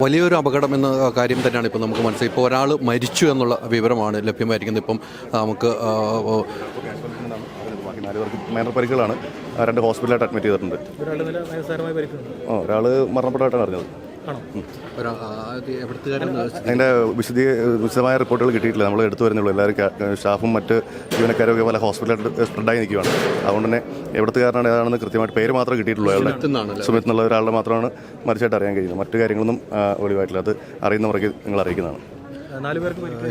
വലിയൊരു അപകടം എന്ന കാര്യം തന്നെയാണ് ഇപ്പോൾ നമുക്ക് മനസ്സിലായി. ഇപ്പോൾ ഒരാൾ മരിച്ചു എന്നുള്ള വിവരമാണ് ലഭ്യമായിരിക്കുന്നത്. ഇപ്പം നമുക്ക് മൈനർ പരിക്കുകളാണ്. 2 ഹോസ്പിറ്റലായിട്ട് അഡ്മിറ്റ് ചെയ്തിട്ടുണ്ട്. ഒരാൾ മരണപ്പെട്ടതായിട്ടാണ് അറിഞ്ഞത്. അതിൻ്റെ വിശദമായ റിപ്പോർട്ടുകൾ കിട്ടിയിട്ടില്ല. നമ്മൾ എടുത്തു വരുന്നുള്ളൂ. എല്ലാവരും സ്റ്റാഫും മറ്റ് ജീവനക്കാരും ഒക്കെ പല ഹോസ്പിറ്റലായിട്ട് സ്പ്രെഡായി നിൽക്കുകയാണ്. അതുകൊണ്ട് തന്നെ എവിടുത്തുകാരനാണ് ഏതാണെന്ന് കൃത്യമായിട്ട് പേര് മാത്രമേ കിട്ടിയിട്ടുള്ളൂ. അയാളുടെ സുമിത് എന്നുള്ള ഒരാളുടെ മാത്രമാണ് മരിച്ചായിട്ട് അറിയാൻ കഴിയുന്നത്. മറ്റു കാര്യങ്ങളൊന്നും ഒഴിവായിട്ടില്ല. അത് അറിയുന്നവർക്ക് നിങ്ങൾ അറിയിക്കുന്നതാണ്.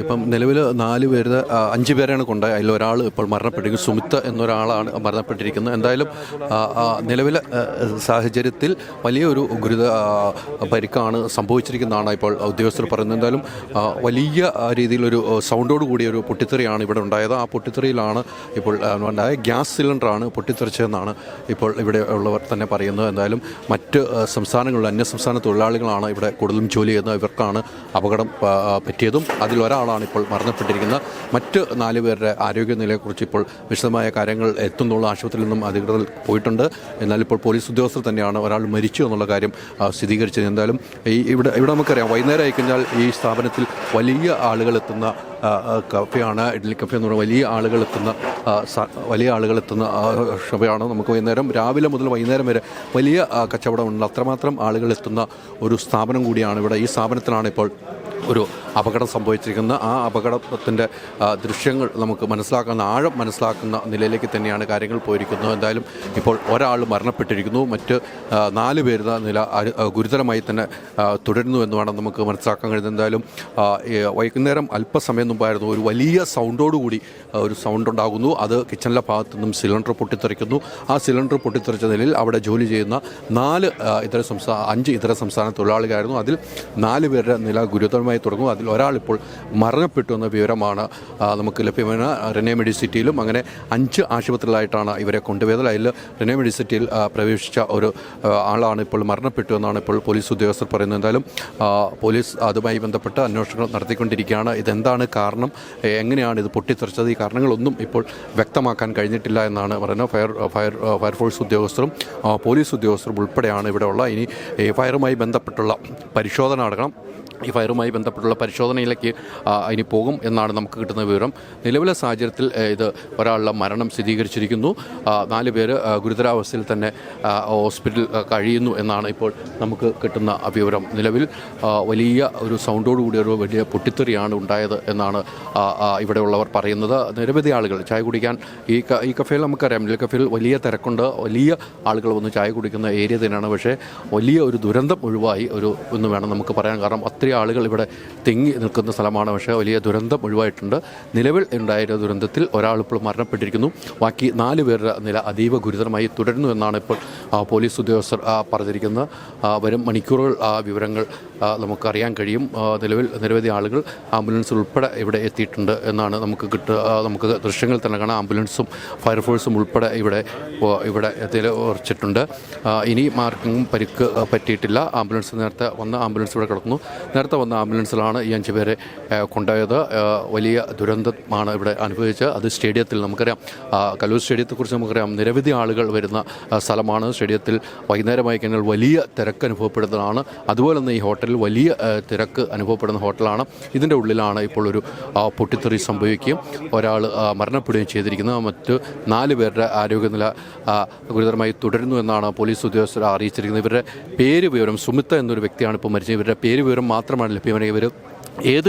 ഇപ്പം നിലവിൽ 4 പേര് 5 പേരാണ് കൊണ്ടുപോയത്. അതിലൊരാൾ ഇപ്പോൾ മരണപ്പെട്ടിരിക്കുന്നു. സുമിത് എന്നൊരാളാണ് മരണപ്പെട്ടിരിക്കുന്നത്. എന്തായാലും നിലവിലെ സാഹചര്യത്തിൽ വലിയൊരു പരിക്കാണ് സംഭവിച്ചിരിക്കുന്നതാണ് ഇപ്പോൾ ഉദ്യോഗസ്ഥർ പറയുന്നത്. എന്തായാലും വലിയ രീതിയിലൊരു സൗണ്ടോട് കൂടിയ ഒരു പൊട്ടിത്തെറിയാണ് ഇവിടെ ഉണ്ടായത്. ആ പൊട്ടിത്തെറിയിലാണ് ഇപ്പോൾ ഉണ്ടായ ഗ്യാസ് സിലിണ്ടറാണ് പൊട്ടിത്തെറിച്ചതെന്നാണ് ഇപ്പോൾ ഇവിടെ ഉള്ളവർ തന്നെ പറയുന്നത്. എന്തായാലും മറ്റ് സംസ്ഥാനങ്ങളിലെ അന്യസംസ്ഥാന തൊഴിലാളികളാണ് ഇവിടെ കൂടുതലും ജോലി ചെയ്യുന്നത്. ഇവർക്കാണ് അപകടം പറ്റിയത്. അതിലൊരാളാണ് ഇപ്പോൾ മരണപ്പെട്ടിരിക്കുന്നത്. മറ്റ് 4 പേരുടെ ആരോഗ്യനിലയെക്കുറിച്ച് ഇപ്പോൾ വിശദമായ കാര്യങ്ങൾ എത്തുന്നുള്ള ആശുപത്രിയിൽ നിന്നും അധികൃതർ പോയിട്ടുണ്ട്. എന്നാൽ ഇപ്പോൾ പോലീസ് ഉദ്യോഗസ്ഥർ തന്നെയാണ് ഒരാൾ മരിച്ചു എന്നുള്ള കാര്യം സ്ഥിരീകരിച്ചത്. എന്തായാലും ഇവിടെ നമുക്കറിയാം, വൈകുന്നേരം ആയിക്കഴിഞ്ഞാൽ ഈ സ്ഥാപനത്തിൽ വലിയ ആളുകൾ എത്തുന്ന കഫേയാണ്. ഇഡ്ഡലി കഫേ എന്ന് പറഞ്ഞാൽ വലിയ ആളുകളെത്തുന്ന ഷോയാണ്. നമുക്ക് വൈകുന്നേരം രാവിലെ മുതൽ വൈകുന്നേരം വരെ വലിയ കച്ചവടമുണ്ട്. അത്രമാത്രം ആളുകൾ എത്തുന്ന ഒരു സ്ഥാപനം കൂടിയാണ് ഇവിടെ. ഈ സ്ഥാപനത്തിലാണ് ഇപ്പോൾ ഒരു അപകടം സംഭവിച്ചിരിക്കുന്ന. ആ അപകടത്തിൻ്റെ ദൃശ്യങ്ങൾ നമുക്ക് ആഴം മനസ്സിലാക്കുന്ന നിലയിലേക്ക് തന്നെയാണ് കാര്യങ്ങൾ പോയിരിക്കുന്നത്. എന്തായാലും ഇപ്പോൾ ഒരാൾ മരണപ്പെട്ടിരിക്കുന്നു. മറ്റ് 4 പേരുടെ നില ഗുരുതരമായി തന്നെ തുടരുന്നു എന്ന് വേണം നമുക്ക് മനസ്സിലാക്കാൻ കഴിയുന്നത്. എന്തായാലും വൈകുന്നേരം അല്പസമയം മുമ്പായിരുന്നു ഒരു വലിയ സൗണ്ടോടുകൂടി ഒരു സൗണ്ട് ഉണ്ടാകുന്നു. അത് കിച്ചണിലെ ഭാഗത്തു നിന്നും സിലിണ്ടർ പൊട്ടിത്തെറിക്കുന്നു. ആ സിലിണ്ടർ പൊട്ടിത്തെറിച്ച നിലയിൽ അവിടെ ജോലി ചെയ്യുന്ന 5 ഇതര സംസ്ഥാന തൊഴിലാളികളായിരുന്നു. അതിൽ 4 പേരുടെ നില ഗുരുതരമായി തുടങ്ങും. അതിൽ ഒരാൾ ഇപ്പോൾ മരണപ്പെട്ടു എന്ന വിവരമാണ് നമുക്ക് ലഭ്യമായ. റെനെ മെഡിസിറ്റിയിലും അങ്ങനെ 5 ആശുപത്രികളായിട്ടാണ് ഇവരെ കൊണ്ടുപോയത്. അതിൽ റെനെ മെഡിസിറ്റിയിൽ പ്രവേശിച്ച ഒരു ആളാണ് ഇപ്പോൾ മരണപ്പെട്ടു എന്നാണ് ഇപ്പോൾ പോലീസ് ഉദ്യോഗസ്ഥർ പറയുന്നത്. എന്തായാലും പോലീസ് അതുമായി ബന്ധപ്പെട്ട് അന്വേഷണങ്ങൾ നടത്തിക്കൊണ്ടിരിക്കുകയാണ്. ഇതെന്താണ് കാരണം, എങ്ങനെയാണ് ഇത് പൊട്ടിത്തെറിച്ചത്, ഈ കാരണങ്ങളൊന്നും ഇപ്പോൾ വ്യക്തമാക്കാൻ കഴിഞ്ഞിട്ടില്ല എന്നാണ് പറയുന്നത്. ഫയർഫോഴ്സ് ഉദ്യോഗസ്ഥരും പോലീസ് ഉദ്യോഗസ്ഥരും ഉൾപ്പെടെയാണ് ഇവിടെ ഉള്ള. ഇനി ഫയറുമായി ബന്ധപ്പെട്ടുള്ള പരിശോധന നടക്കണം. ഈ ഫയറുമായി ബന്ധപ്പെട്ടുള്ള പരിശോധനയിലേക്ക് ഇനി പോകും എന്നാണ് നമുക്ക് കിട്ടുന്ന വിവരം. നിലവിലെ സാഹചര്യത്തിൽ ഇത് ഒരാളുടെ മരണം സ്ഥിരീകരിച്ചിരിക്കുന്നു. 4 പേര് ഗുരുതരാവസ്ഥയിൽ തന്നെ ഹോസ്പിറ്റലിൽ കഴിയുന്നു എന്നാണ് ഇപ്പോൾ നമുക്ക് കിട്ടുന്ന വിവരം. നിലവിൽ വലിയ ഒരു സൗണ്ടോടുകൂടിയ ഒരു വലിയ പൊട്ടിത്തെറിയാണ് ഉണ്ടായത് എന്നാണ് ഇവിടെയുള്ളവർ പറയുന്നത്. നിരവധി ആളുകൾ ചായ കുടിക്കാൻ ഈ കഫേയിൽ നമുക്കറിയാം, ഈ കഫേയിൽ വലിയ തിരക്കുണ്ട്. വലിയ ആളുകൾ വന്ന് ചായ കുടിക്കുന്ന ഏരിയ തന്നെയാണ്. പക്ഷേ വലിയ ഒരു ദുരന്തം ഒഴിവായി എന്ന് വേണം നമുക്ക് പറയാൻ. കാരണം ഒത്തിരി ആളുകൾ ഇവിടെ തിങ്ങി നിൽക്കുന്ന സ്ഥലമാണ്. പക്ഷേ വലിയ ദുരന്തം ഒഴിവായിട്ടുണ്ട്. നിലവിൽ ഉണ്ടായ ദുരന്തത്തിൽ ഒരാൾ ഇപ്പോൾ മരണപ്പെട്ടിരിക്കുന്നു. ബാക്കി 4 പേരുടെ നില അതീവ ഗുരുതരമായി തുടരുന്നു എന്നാണ് ഇപ്പോൾ പോലീസ് ഉദ്യോഗസ്ഥർ പറഞ്ഞിരിക്കുന്നത്. വരും മണിക്കൂറുകൾ വിവരങ്ങൾ നമുക്കറിയാൻ കഴിയും. നിലവിൽ നിരവധി ആളുകൾ ആംബുലൻസ് ഉൾപ്പെടെ ഇവിടെ എത്തിയിട്ടുണ്ട് എന്നാണ് നമുക്ക് ദൃശ്യങ്ങൾ തന്നെ കാണാം. ആംബുലൻസും ഫയർഫോഴ്സും ഉൾപ്പെടെ ഇവിടെ എത്തിച്ചിട്ടുണ്ട്. ഇനി ആർക്കും പരിക്ക് പറ്റിയിട്ടില്ല. നേരത്തെ വന്ന ആംബുലൻസ് ഇവിടെ കിടക്കുന്നു. നേരത്തെ വന്ന ആംബുലൻസിലാണ് ഈ 5 പേരെ കൊണ്ടുപോയത്. വലിയ ദുരന്തമാണ് ഇവിടെ അനുഭവിച്ചത്. അത് സ്റ്റേഡിയത്തിൽ നമുക്കറിയാം, കലൂർ സ്റ്റേഡിയത്തെക്കുറിച്ച് നമുക്കറിയാം, നിരവധി ആളുകൾ വരുന്ന സ്ഥലമാണ്. സ്റ്റേഡിയത്തിൽ വൈകുന്നേരമായി കഴിഞ്ഞാൽ വലിയ തിരക്ക് അനുഭവപ്പെടുന്നതാണ്. അതുപോലെ തന്നെ ഈ ഹോട്ടലിൽ വലിയ തിരക്ക് അനുഭവപ്പെടുന്ന ഹോട്ടലാണ്. ഇതിൻ്റെ ഉള്ളിലാണ് ഇപ്പോൾ ഒരു പൊട്ടിത്തെറി സംഭവിക്കുകയും ഒരാൾ മരണപ്പെടുകയും ചെയ്തിരിക്കുന്നത്. മറ്റ് 4 പേരുടെ ആരോഗ്യനില ഗുരുതരമായി തുടരുന്നു എന്നാണ് പോലീസ് ഉദ്യോഗസ്ഥർ അറിയിച്ചിരിക്കുന്നത്. ഇവരുടെ പേര് വിവരം, സുമിത്ത എന്നൊരു വ്യക്തിയാണ് ഇപ്പോൾ മരിച്ചത്. ഇവരുടെ പേര് വിവരം മാത്രമാണ് ലഭ്യമാണ്. ഇവർ ഏത്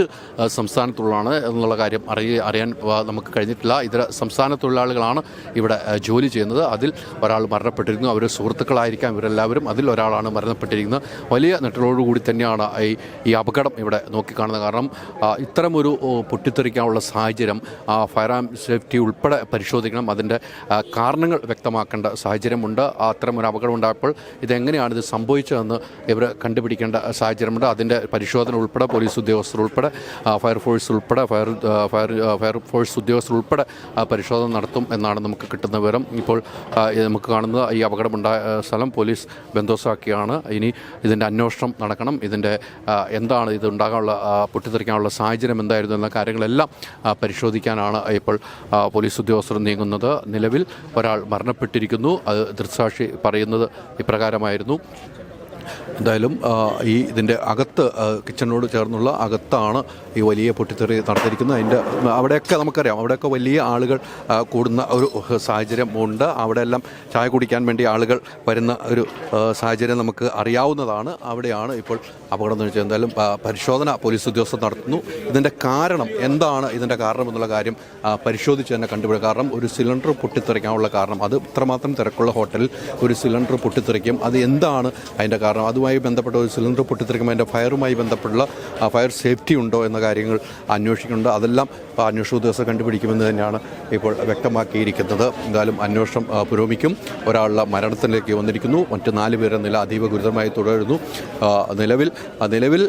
സംസ്ഥാനത്തുള്ളതാണ് എന്നുള്ള കാര്യം അറിയാൻ നമുക്ക് കഴിഞ്ഞിട്ടില്ല. ഇതര സംസ്ഥാന തൊഴിലാളികളാണ് ഇവിടെ ജോലി ചെയ്യുന്നത്. അതിൽ ഒരാൾ മരണപ്പെട്ടിരുന്നു. അവർ സുഹൃത്തുക്കളായിരിക്കാം ഇവരെല്ലാവരും. അതിൽ ഒരാളാണ് മരണപ്പെട്ടിരിക്കുന്നത്. വലിയ നെട്ടലോടുകൂടി തന്നെയാണ് ഈ അപകടം ഇവിടെ നോക്കിക്കാണുന്നത്. കാരണം ഇത്തരമൊരു പൊട്ടിത്തെറിക്കാനുള്ള സാഹചര്യം ഫയർ ആൻഡ് സേഫ്റ്റി ഉൾപ്പെടെ പരിശോധിക്കണം. അതിൻ്റെ കാരണങ്ങൾ വ്യക്തമാക്കേണ്ട സാഹചര്യമുണ്ട്. അത്തരമൊരു അപകടം ഉണ്ടായപ്പോൾ ഇതെങ്ങനെയാണ് ഇത് സംഭവിച്ചതെന്ന് ഇവർ കണ്ടുപിടിക്കേണ്ട സാഹചര്യമുണ്ട്. അതിൻ്റെ പരിശോധന ഉൾപ്പെടെ പോലീസ് ഉദ്യോഗസ്ഥർ ഉൾപ്പെടെ ഫയർഫോഴ്സ് ഉൾപ്പെടെ ഫയർഫോഴ്സ് ഉദ്യോഗസ്ഥർ ഉൾപ്പെടെ പരിശോധന നടത്തും എന്നാണ് നമുക്ക് കിട്ടുന്ന വിവരം. ഇപ്പോൾ നമുക്ക് കാണുന്നത് ഈ അപകടമുണ്ടായ സ്ഥലം പോലീസ് ബന്ദോബസ്താക്കിയാണ്. ഇനി ഇതിൻ്റെ അന്വേഷണം നടക്കണം. ഇതിൻ്റെ എന്താണ് ഇത് ഉണ്ടാകാനുള്ള പൊട്ടിത്തെറിക്കാനുള്ള സാഹചര്യം എന്തായിരുന്നു എന്ന കാര്യങ്ങളെല്ലാം പരിശോധിക്കാനാണ് ഇപ്പോൾ പോലീസ് ഉദ്യോഗസ്ഥർ നീങ്ങുന്നത്. നിലവിൽ ഒരാൾ മരണപ്പെട്ടിരിക്കുന്നു. അത് ദൃക്സാക്ഷി പറയുന്നത് ഇപ്രകാരമായിരുന്നു. എന്തായാലും ഇതിൻ്റെ അകത്ത് കിച്ചണിനോട് ചേർന്നുള്ള അകത്താണ് ഈ വലിയ പൊട്ടിത്തെറി നടത്തിയിരിക്കുന്നത്. അതിൻ്റെ അവിടെയൊക്കെ നമുക്കറിയാം, അവിടെയൊക്കെ വലിയ ആളുകൾ കൂടുന്ന ഒരു സാഹചര്യം ഉണ്ട്. അവിടെയെല്ലാം ചായ കുടിക്കാൻ വേണ്ടി ആളുകൾ വരുന്ന ഒരു സാഹചര്യം നമുക്ക് അറിയാവുന്നതാണ്. അവിടെയാണ് ഇപ്പോൾ അപകടം എന്ന് വെച്ചാൽ എന്തായാലും പരിശോധന പോലീസ് ഉദ്യോഗസ്ഥർ നടത്തുന്നു. ഇതിൻ്റെ കാരണം എന്താണ്, ഇതിൻ്റെ കാരണം എന്നുള്ള കാര്യം പരിശോധിച്ച് തന്നെ കണ്ടുപിടിക്കും. കാരണം ഒരു സിലിണ്ടർ പൊട്ടിത്തെറിക്കാനുള്ള കാരണം, അത് ഇത്രമാത്രം തിരക്കുള്ള ഹോട്ടലിൽ ഒരു സിലിണ്ടർ പൊട്ടിത്തെറിക്കും, അത് എന്താണ് അതിൻ്റെ കാരണം? അതുമായി ബന്ധപ്പെട്ട ഒരു സിലിണ്ടർ പൊട്ടിത്തെറിക്കുമ്പോൾ അതിൻ്റെ ഫയറുമായി ബന്ധപ്പെട്ടുള്ള ഫയർ സേഫ്റ്റി ഉണ്ടോ എന്ന കാര്യങ്ങൾ അന്വേഷിക്കുന്നുണ്ട്. അതെല്ലാം അന്വേഷണ ഉദ്യോഗസ്ഥർ കണ്ടുപിടിക്കുമെന്ന് തന്നെയാണ് ഇപ്പോൾ വ്യക്തമാക്കിയിരിക്കുന്നത്. എന്തായാലും അന്വേഷണം പുരോഗമിക്കും. ഒരാളുടെ മരണത്തിലേക്ക് വന്നിരിക്കുന്നു. മറ്റ് 4 പേരുടെ നില അതീവ ഗുരുതരമായി തുടരുന്നു. നിലവിൽ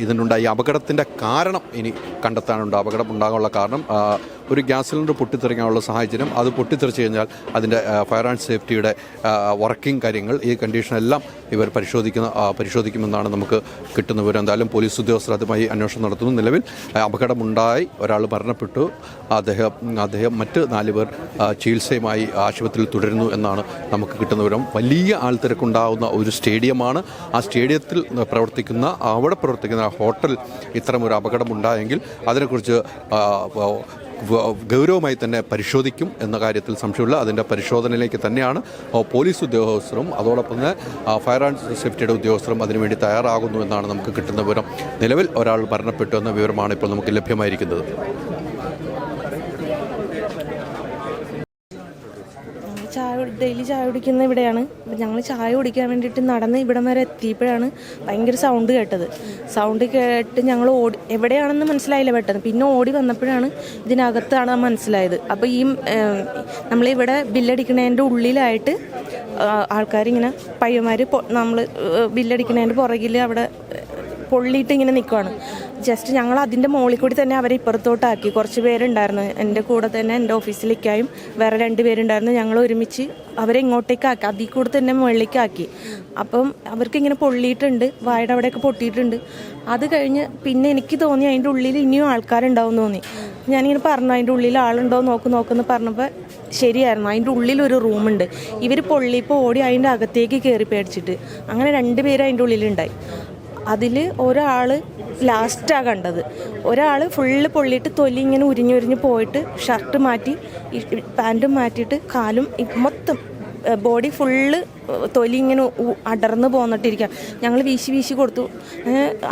ഇതിനുണ്ടായ അപകടത്തിൻ്റെ കാരണം ഇനി കണ്ടെത്താനുണ്ട്. അപകടം ഉണ്ടാകാനുള്ള കാരണം ഒരു ഗ്യാസ് സിലിണ്ടർ പൊട്ടിത്തെറിക്കാനുള്ള സാഹചര്യം, അത് പൊട്ടിത്തെറിച്ച് കഴിഞ്ഞാൽ അതിൻ്റെ ഫയർ ആൻഡ് സേഫ്റ്റിയുടെ വർക്കിംഗ് കാര്യങ്ങൾ, ഈ കണ്ടീഷനെല്ലാം ഇവർ പരിശോധിക്കുമെന്നാണ് നമുക്ക് കിട്ടുന്ന വിവരം. എന്തായാലും പോലീസ് ഉദ്യോഗസ്ഥർ അതുമായി അന്വേഷണം നടത്തുന്നു. നിലവിൽ അപകടമുണ്ടായി, ഒരാൾ മരണപ്പെട്ടു. അദ്ദേഹം മറ്റ് 4 പേർ ചികിത്സയുമായി ആശുപത്രിയിൽ തുടരുന്നു എന്നാണ് നമുക്ക് കിട്ടുന്ന വിവരം. വലിയ ആൾത്തിരക്കുണ്ടാകുന്ന ഒരു സ്റ്റേഡിയമാണ്. ആ സ്റ്റേഡിയത്തിൽ അവിടെ പ്രവർത്തിക്കുന്ന ഹോട്ടൽ ഇത്തരമൊരു അപകടമുണ്ടായെങ്കിൽ അതിനെക്കുറിച്ച് ഗൗരവമായി തന്നെ പരിശോധിക്കും എന്ന കാര്യത്തിൽ സംശയമില്ല. അതിൻ്റെ പരിശോധനയിലേക്ക് തന്നെയാണ് പോലീസ് ഉദ്യോഗസ്ഥരും അതോടൊപ്പം തന്നെ ഫയർ ആൻഡ് സേഫ്റ്റിയുടെ ഉദ്യോഗസ്ഥരും അതിനുവേണ്ടി തയ്യാറാകുന്നു എന്നാണ് നമുക്ക് കിട്ടുന്ന വിവരം. നിലവിൽ ഒരാൾ മരണപ്പെട്ടു എന്ന വിവരമാണ് ഇപ്പോൾ നമുക്ക് ലഭ്യമായിരിക്കുന്നത്. ഡെയിലി ചായ കുടിക്കുന്ന ഇവിടെയാണ്. ഞങ്ങൾ ചായ കുടിക്കാൻ വേണ്ടിയിട്ട് നടന്ന് ഇവിടം വരെ എത്തിയപ്പോഴാണ് ഭയങ്കര സൗണ്ട് കേട്ടത്. സൗണ്ട് കേട്ട് ഞങ്ങൾ എവിടെയാണെന്ന് മനസ്സിലായില്ല പെട്ടെന്ന്. പിന്നെ ഓടി വന്നപ്പോഴാണ് ഇതിനകത്താണ് മനസ്സിലായത്. അപ്പോൾ നമ്മളിവിടെ ബില്ലടിക്കുന്നതിൻ്റെ ഉള്ളിലായിട്ട് ആൾക്കാരിങ്ങനെ പയ്യന്മാർ നമ്മൾ ബില്ലടിക്കുന്നതിൻ്റെ പുറകിൽ അവിടെ പൊള്ളിയിട്ട് ഇങ്ങനെ നിൽക്കുകയാണ്. ജസ്റ്റ് ഞങ്ങൾ അതിൻ്റെ മുകളിൽ കൂടി തന്നെ അവരെ ഇപ്പുറത്തോട്ടാക്കി. കുറച്ച് പേരുണ്ടായിരുന്നു എൻ്റെ കൂടെ തന്നെ, എൻ്റെ ഓഫീസിലേക്കായും വേറെ 2 പേരുണ്ടായിരുന്നു. ഞങ്ങൾ ഒരുമിച്ച് അവരെ ഇങ്ങോട്ടേക്കാക്കി, അതിൽ കൂടെ തന്നെ മുകളിലേക്കാക്കി. അപ്പം അവർക്കിങ്ങനെ പൊള്ളിയിട്ടുണ്ട്, വായുടെ അവിടെയൊക്കെ പൊട്ടിയിട്ടുണ്ട്. അത് കഴിഞ്ഞ് പിന്നെ എനിക്ക് തോന്നി അതിൻ്റെ ഉള്ളിൽ ഇനിയും ആൾക്കാരുണ്ടാവും തോന്നി. ഞാനിങ്ങനെ പറഞ്ഞു അതിൻ്റെ ഉള്ളിൽ ആളുണ്ടോ നോക്കുന്നു പറഞ്ഞപ്പോൾ ശരിയായിരുന്നു. അതിൻ്റെ ഉള്ളിലൊരു റൂമുണ്ട്. ഇവർ പൊള്ളിയപ്പോൾ ഓടി അതിൻ്റെ അകത്തേക്ക് കയറി പേടിച്ചിട്ട്. അങ്ങനെ 2 പേര് അതിൻ്റെ ഉള്ളിലുണ്ടായി. അതിൽ ഒരാൾ ലാസ്റ്റാണ് കണ്ടത്. ഒരാൾ ഫുള്ള് പൊള്ളിയിട്ട് തൊലി ഇങ്ങനെ ഉരിഞ്ഞുരിഞ്ഞ് പോയിട്ട് ഷർട്ട് മാറ്റി പാൻറ്റും മാറ്റിയിട്ട് കാലും മൊത്തം ബോഡി ഫുള്ള് തൊലി ഇങ്ങനെ അടർന്ന് പോന്നിട്ടിരിക്കുക. ഞങ്ങൾ വീശി കൊടുത്തു.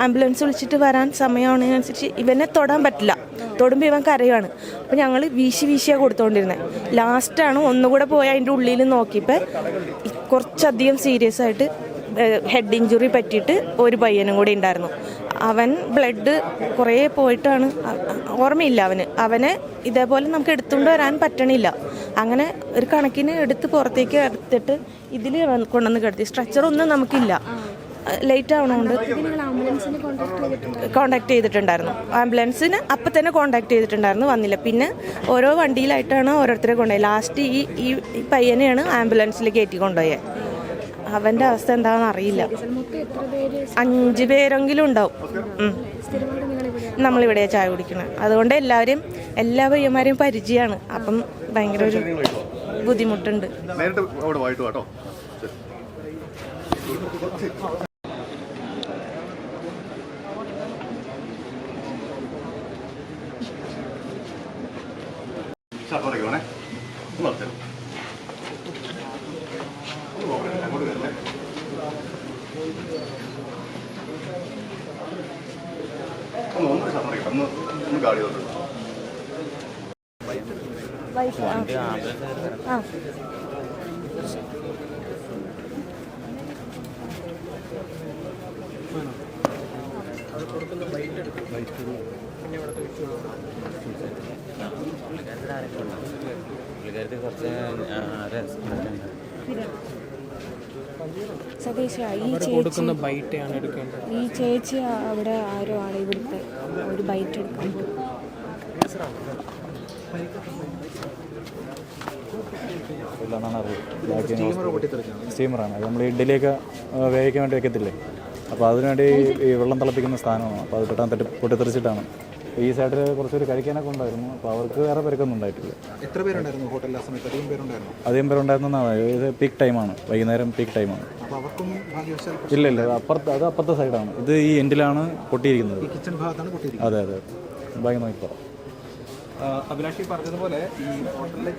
ആംബുലൻസ് വിളിച്ചിട്ട് വരാൻ സമയമാണതിനനുസരിച്ച് ഇവനെ തൊടാൻ പറ്റില്ല. തൊടുമ്പോൾ ഇവൻ കരയാണ്. അപ്പോൾ ഞങ്ങൾ വീശിയാണ് കൊടുത്തുകൊണ്ടിരുന്നത്. ലാസ്റ്റാണ് ഒന്നുകൂടെ പോയി അതിൻ്റെ ഉള്ളിൽ നോക്കിയപ്പോൾ കുറച്ചധികം സീരിയസ് ആയിട്ട് ഹെഡ് ഇഞ്ചുറി പറ്റിയിട്ട് ഒരു പയ്യനും കൂടി ഉണ്ടായിരുന്നു. അവൻ ബ്ലഡ് കുറേ പോയിട്ടാണ്, ഓർമ്മയില്ല അവനെ ഇതേപോലെ നമുക്ക് എടുത്തുകൊണ്ട് വരാൻ പറ്റണില്ല. അങ്ങനെ ഒരു കണക്കിന് എടുത്ത് പുറത്തേക്ക് എടുത്തിട്ട് ഇതിൽ കൊണ്ടുവന്ന് കിടത്തി. സ്ട്രെച്ചറൊന്നും നമുക്കില്ല, ലേറ്റ് ആവണോണ്ട് കോണ്ടാക്ട് ചെയ്തിട്ടുണ്ടായിരുന്നു. ആംബുലൻസിന് അപ്പം തന്നെ കോണ്ടാക്ട് ചെയ്തിട്ടുണ്ടായിരുന്നു, വന്നില്ല. പിന്നെ ഓരോ വണ്ടിയിലായിട്ടാണ് ഓരോരുത്തരെ കൊണ്ടുപോയത്. ലാസ്റ്റ് ഈ പയ്യനെയാണ് ആംബുലൻസിൽ കയറ്റി കൊണ്ടുപോയത്. അവൻ്റെ അവസ്ഥ എന്താണെന്ന് അറിയില്ല. 5 പേരെങ്കിലും ഉണ്ടാവും. നമ്മളിവിടെ ചായ കുടിക്കണം. അതുകൊണ്ട് എല്ലാ പയ്യന്മാരെയും പരിചയമാണ്. അപ്പം ഭയങ്കര ഒരു ബുദ്ധിമുട്ടുണ്ട്. സതീശ, ഈ ചേച്ചി അവിടെ ആരോ ആണ് ഇവിടുത്തെ ഒരു ബൈറ്റ് എടുക്കാൻ. സ്റ്റീമറാണ്. അത് നമ്മൾ ഇഡ്ഡലിയൊക്കെ വേവിക്കാൻ വേണ്ടി വെക്കത്തില്ലേ, അപ്പോൾ അതിനുവേണ്ടി ഈ വെള്ളം തിളപ്പിക്കുന്ന സ്ഥാനമാണ്. അപ്പോൾ അത് പെട്ടെന്ന് പൊട്ടിത്തെറിച്ചിട്ടാണ്. ഈ സൈഡിൽ കുറച്ചൊരു കഴിക്കാനൊക്കെ ഉണ്ടായിരുന്നു. അപ്പോൾ അവർക്ക് വേറെ പേരൊന്നും ഉണ്ടായിട്ടില്ല. എത്ര പേരുണ്ടായിരുന്നു ഹോട്ടലിൽ ആ സമയത്ത്? അധികം പേരുണ്ടായിരുന്നു. ഇത് പീക്ക് ടൈമാണ്, വൈകുന്നേരം പീക്ക് ടൈമാണ്. അപ്പോൾ അവർക്കും ഭാഗ്യവശാൽ ഇല്ല ഇല്ല, അത് അപ്പുറത്തെ സൈഡാണ്. ഇത് ഈ എൻഡിലാണ് പൊട്ടിയിരിക്കുന്നത്. കിച്ചൺ ഭാഗത്താണ് പൊട്ടിയിരിക്കുന്നത്. അതെ അതെ, ബാഗ് നോക്കിപ്പോ. അഭിലാഷി പറഞ്ഞതുപോലെ ഈ ഹോട്ടലിലെ